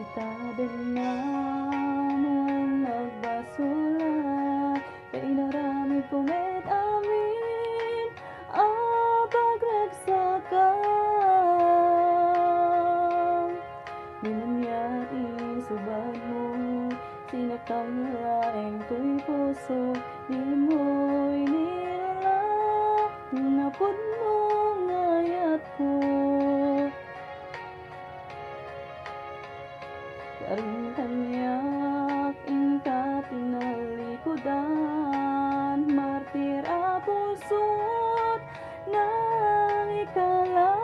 Dita, Dennam, Awan, Nagbasolak, kay naramid kumet amin ang pagragsakan. Minanyat isubad mo, sinakam laeng tuy puso, di mo'y nilala, napod mo ngayat ko. Karing kanyak ingka tinalikudan, martir a pusot nang ikalang.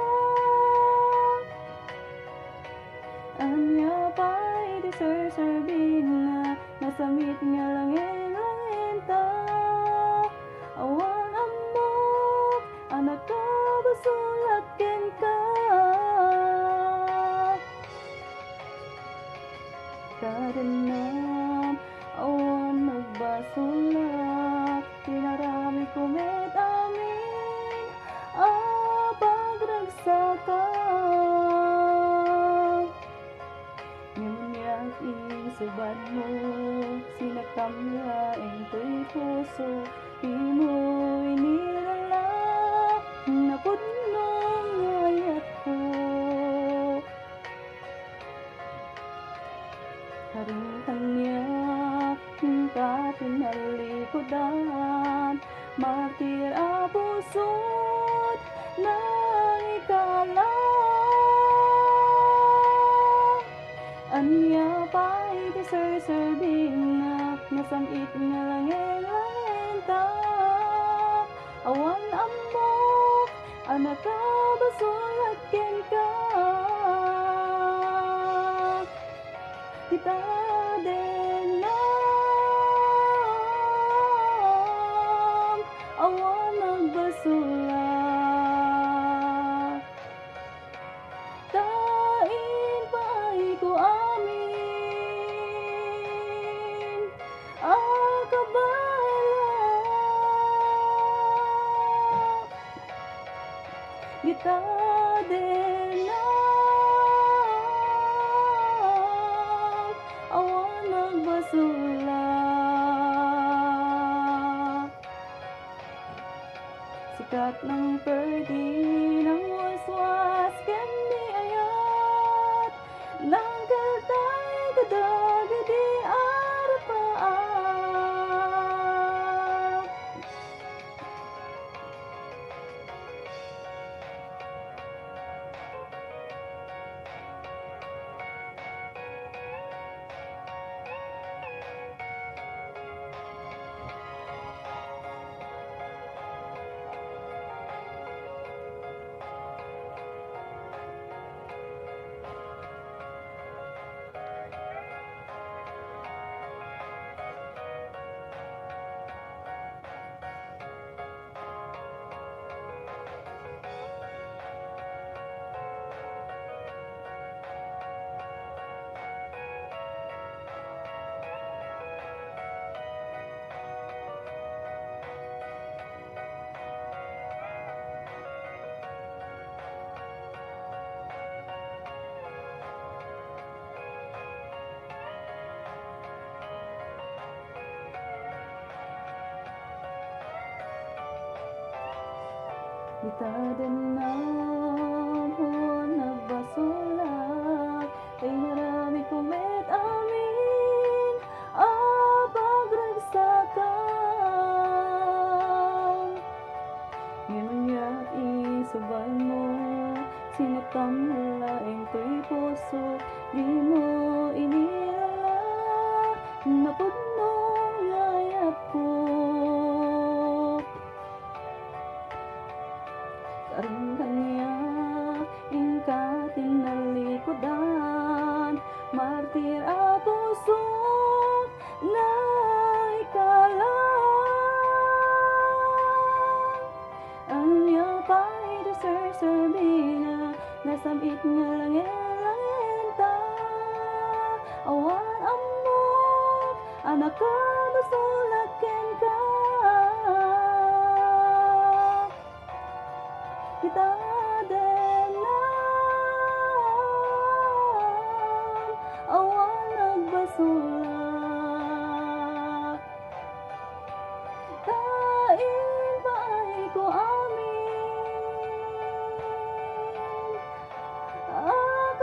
Anya pa'y di serserbihin na nasamit nga langin-langin ta. Awan amok anak ka basulak ken ka. Dennam, awan nagbasolak, tinarami kumet amin ang pagragsakan. Ngunya't isubad mo, sinakam laeng tuy puso, di mo'y nilala, napod mo ngayat ko. Karing kanyak ingka tinalikudan, martir a pusot nang ikalang. Anya pa'y di serserbihin na nasamit nga langin-langin ta. Awan amok anak ka basulak ken ka. Dita, Dennam, awan nagbasolak, tain pa'y ko amin ang kabalak. Dita, Dennam, awan nagbasolak. Sikat ng perdi ng waswas ken di ayat, nang kaltay kadag di arapaat. Dita, Dennam, awan nagbasolak, kay marami kumet amin ang pagragsakan. Ngunya't isubad mo, sinakam laeng tuy puso, di mo inilala, napod mo ngayat ko. Karing kanyak ingka tinalikudan, ko amin. Nagbasolak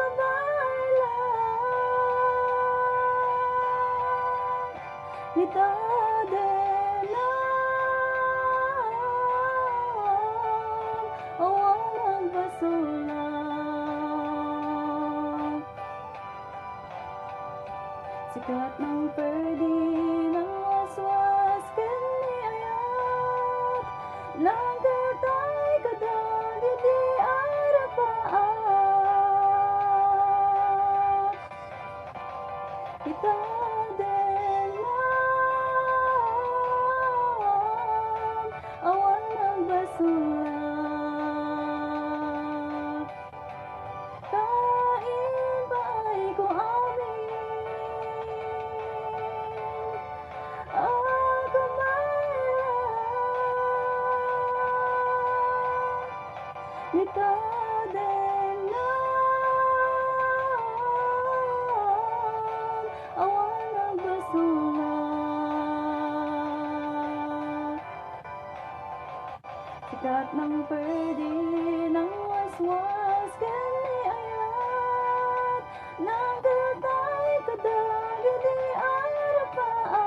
Dita, Dennam, Awan, Nagbasolak. Sikat ng perdi ng waswas kaniayat, langkatay kadagit di arapaat. Kita Dennam, awan nagbasolak. Kain paay ko amin, Dita, Dennam, awan nagbasolak. Sikat ng perdi ng waswas kaniayat, langkatay kadagit di arapaat.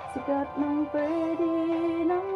Sikat ng perdi ng